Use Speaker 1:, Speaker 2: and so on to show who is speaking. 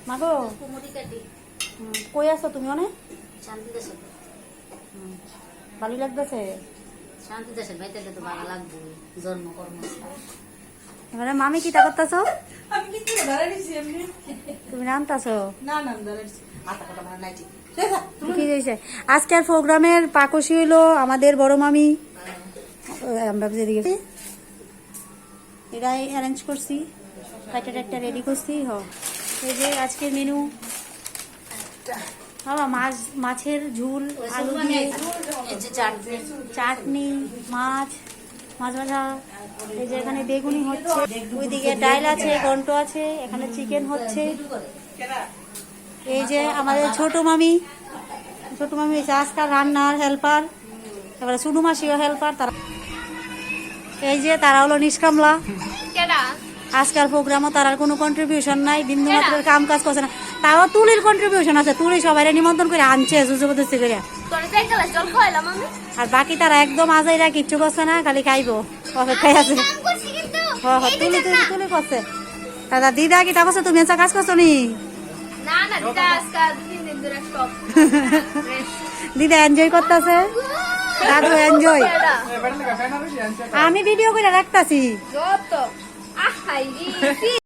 Speaker 1: মাগো কই আছো তুমি? অনেক
Speaker 2: শান্তি দেশে
Speaker 1: ভালো লাগতেছে।
Speaker 2: শান্তি দেশে বাইতে তো ভালো লাগবে জন্ম কর্ম।
Speaker 1: এবারে মামি কিটা করতেছো?
Speaker 3: আমি কিছু দাঁড়াইছি এমনি।
Speaker 1: তুমি রান্তাছো?
Speaker 3: না না দাঁড়াইছি মাথা কথা মারা নাইছি।
Speaker 1: কি হয়েছে? আজকের প্রোগ্রামের পাকশি হইলো আমাদের বড় মামি। আমরা যেদিকে এটাই অ্যারেঞ্জ করছি, কাটা রেডি করছি। এই যে আজকের মেনু মাছের ঝুল, আলু দিয়ে চাটনি, মাছ ভাজা। এই যে এখানে বেগুনি হচ্ছে, ওইদিকে ডাল আছে, ঘন্ট আছে, এখানে চিকেন হচ্ছে। এই যে আমাদের ছোট মামি হচ্ছে আজকাল রান্নার হেল্পার, এবারে সুনু মাসিও হেল্পার। তারা এই যে তারা হলো নিষ্কামলা। আজকাল প্রোগ্রামও তার কোনো কন্ট্রিবিউশন নাই, বিন্দু মাত্রের কাম কাজ করছে না। তাও তুলির কন্ট্রিবিউশন আছে, তুলি সবাই নিমন্ত্রণ করে আনছে জবরদস্তি করে। আর বাকি তারা একদম আজাইরা কিচ্ছু করছে না, খালি খাইবো অপেক্ষায় আছে। তুলি করছে। দাদা দিদা কিটা করছে? তুমি এসা কাজ করছো নি? দিদা এনজয় করতেছে, দাদু এনজয়। আমি ভিডিও করে রাখতাছি।